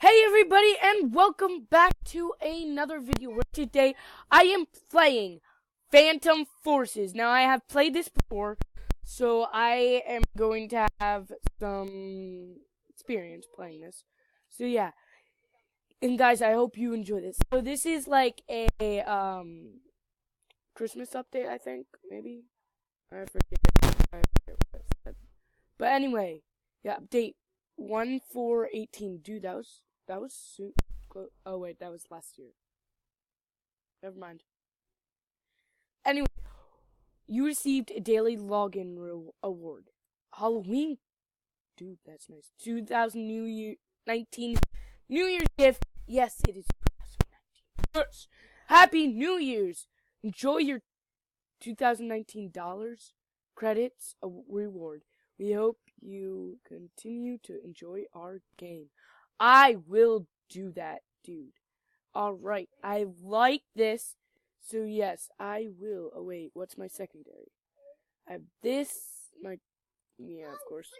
Hey everybody, and welcome back to another video where today I am playing Phantom Forces. Now I have played this before, so I am going to have some experience playing this. So yeah, and guys, I hope you enjoy this. So this is like a Christmas update, I think, maybe? I forget what it said. But anyway, yeah, update 1/4/18. Dude, that was soon. Oh wait, that was last year. Never mind. Anyway, you received a daily login award. Halloween, dude, that's nice. 2019 New Year's gift. Yes, it is 2019. Yes. Happy New Year's. Enjoy your 2019 dollars, credits, a reward. We hope you continue to enjoy our game. I will do that, dude. Alright, I like this. So yes, I will. Oh wait, what's my secondary? I have this, yeah, of course.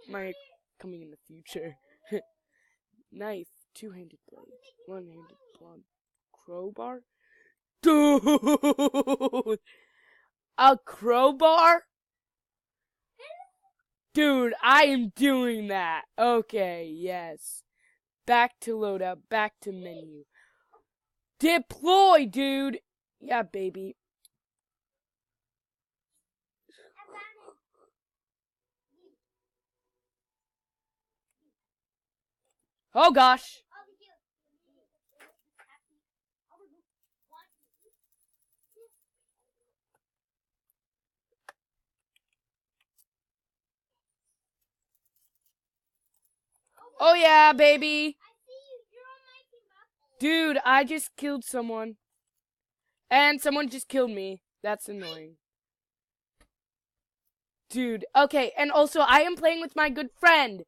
My coming in the future. Knife, two-handed blade, one-handed plum, crowbar. Dude! A crowbar? Dude, I am doing that. Okay, yes. Back to loadout, back to menu. Deploy, dude! Yeah, baby. Oh gosh. Oh yeah, baby. Dude, I just killed someone. And someone just killed me. That's annoying. Dude, okay, and also I am playing with my good friend,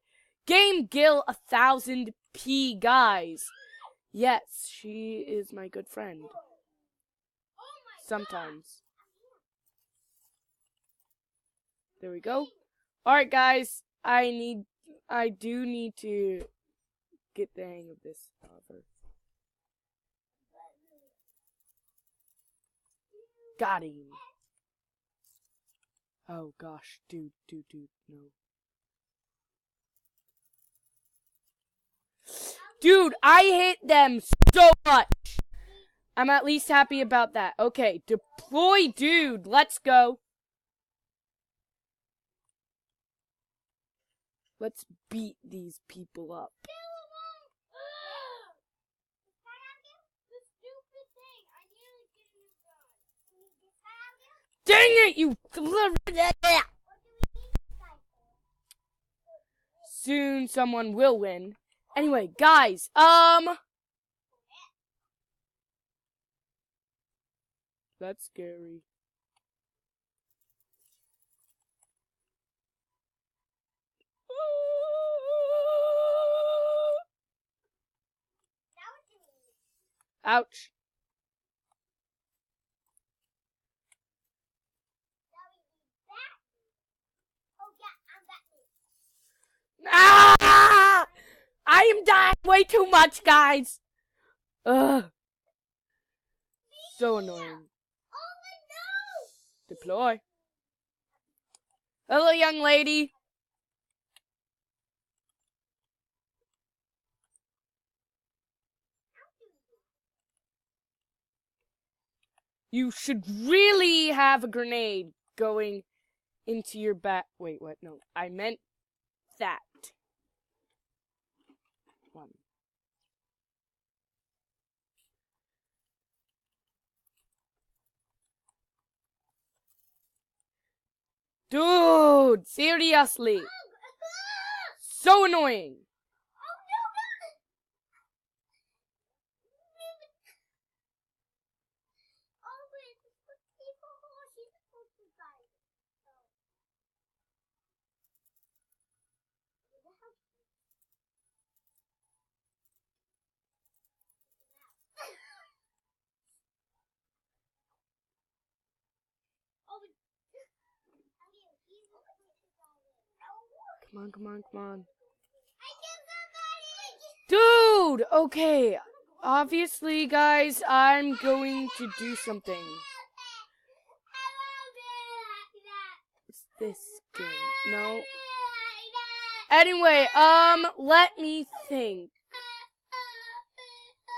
Game Gill 1000p, guys. Yes, she is my good friend. Sometimes. There we go. Alright, guys, I do need to get the hang of this, however. Got him. Oh gosh, dude, no. Dude, I hit them so much. I'm at least happy about that. Okay, deploy, dude. Let's go. Let's beat these people up. Dang it, you! Soon someone will win. Anyway, guys, that's scary. Ouch. Ah! I am dying way too much, guys. Ugh. So annoying. Deploy. Hello, young lady. You should really have a grenade going into your back. Wait, what? No, I meant that. One. Dude, seriously. So annoying. Come on. Dude! Dude, okay. Obviously, guys, I'm going to do something. What's this game? No. Anyway, let me think.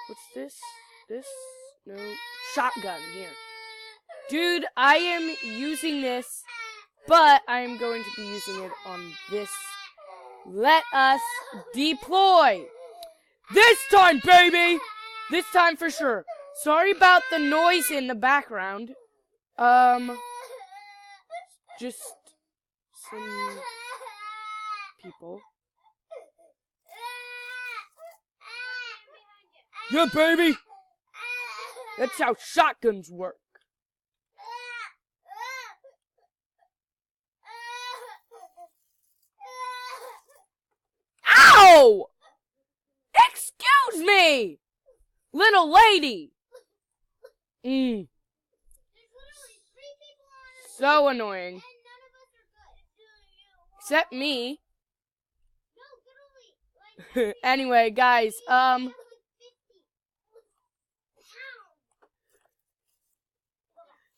What's this? This? No. Shotgun, here. Dude, I am using this, but I am going to be using it on this. Let us deploy. This time, baby! This time for sure. Sorry about the noise in the background. Just some people. Yeah, baby! That's how shotguns work. Ow! Excuse me! Little lady! So annoying. Except me. Anyway, guys,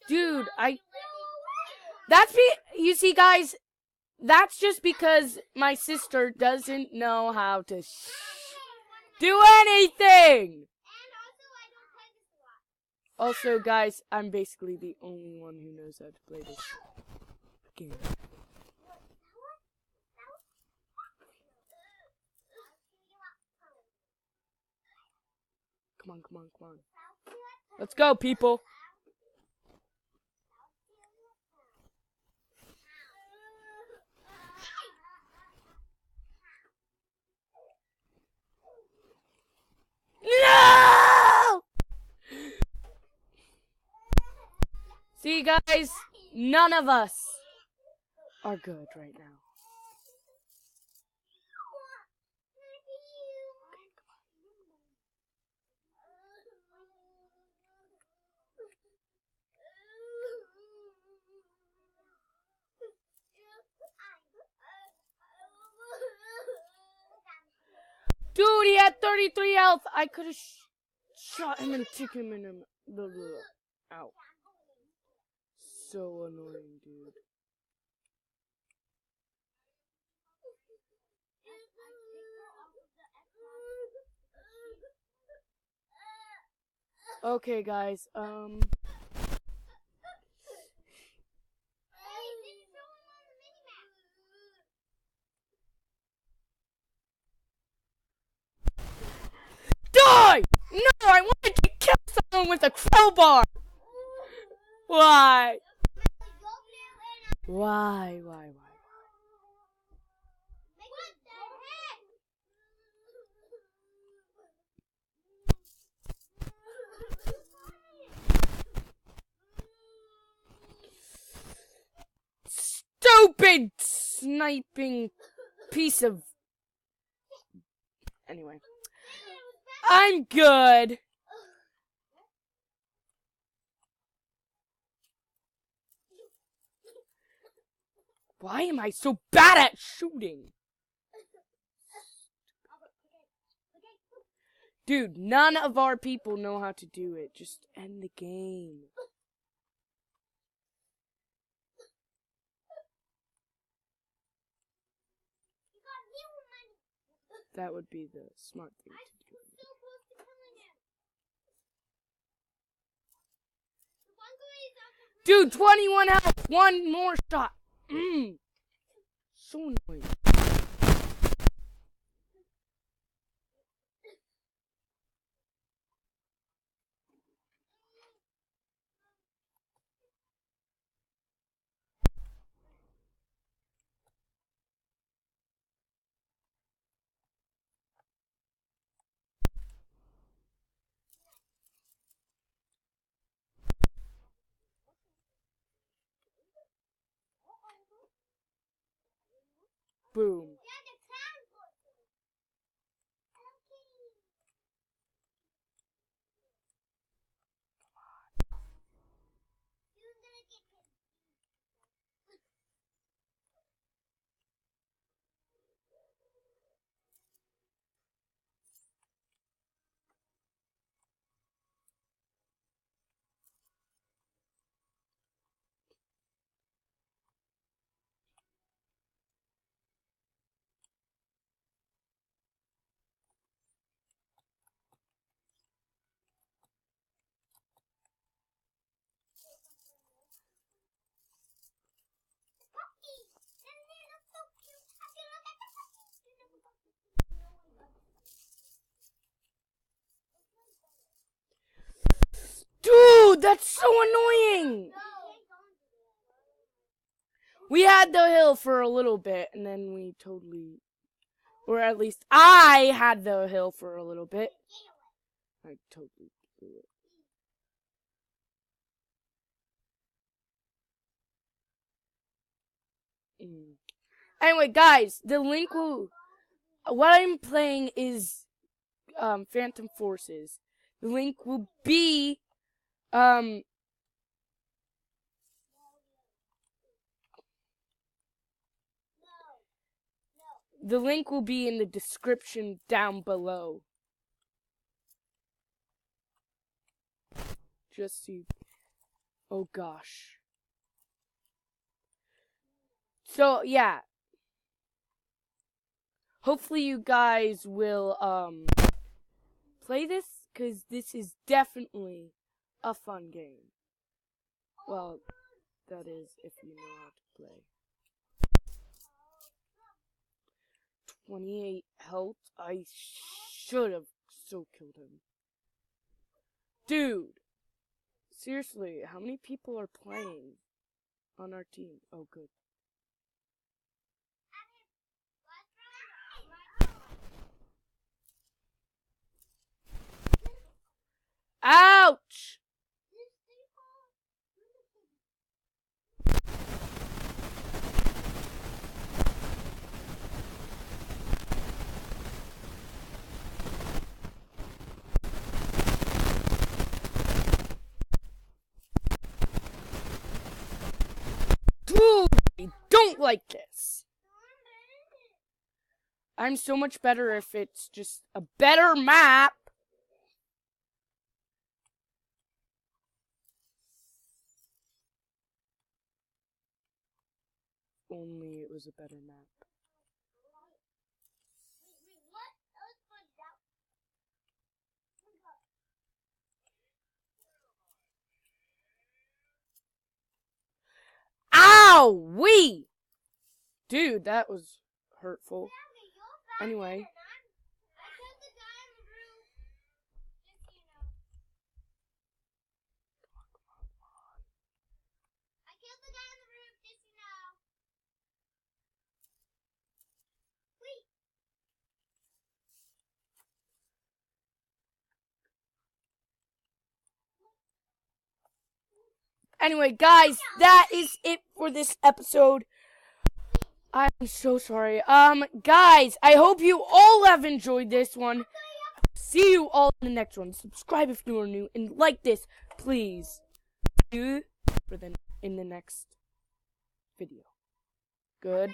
dude, you see, guys, that's just because my sister doesn't know how to do anything! Also, guys, I'm basically the only one who knows how to play this game. Come on, come on, come on. Let's go, people! No! See, guys, none of us are good right now. Dude, he had 33 health. I could have shot him and took him in him. Ow. So annoying, dude. Okay, guys, Die! No, I wanted to kill someone with a crowbar! Why? Why? Stupid sniping piece of... Anyway. I'm good. Why am I so bad at shooting? Dude, none of our people know how to do it. Just end the game. That would be the smart thing to do. Dude, 21 health. One more shot. So annoying. Boom. That's so annoying! We had the hill for a little bit, and then we totally... Or at least I had the hill for a little bit. I totally blew it. Anyway, guys, the link will... What I'm playing is Phantom Forces. The link will be... The link will be in the description down below. Just to... Oh gosh. So, yeah. Hopefully you guys will, play this, because this is definitely a fun game. Well, that is, if you know how to play. 28 health. I should have so killed him. Dude. Seriously, how many people are playing on our team? Oh, good. Ouch! Dude, I don't like this. I'm so much better if it's just a better map. Only it was a better map. Ow! Wee! Dude, that was hurtful. Anyway. Anyway, guys, that is it for this episode. I'm so sorry. Guys, I hope you all have enjoyed this one. See you all in the next one. Subscribe if you are new, and like this, please. See you in the next video. Good.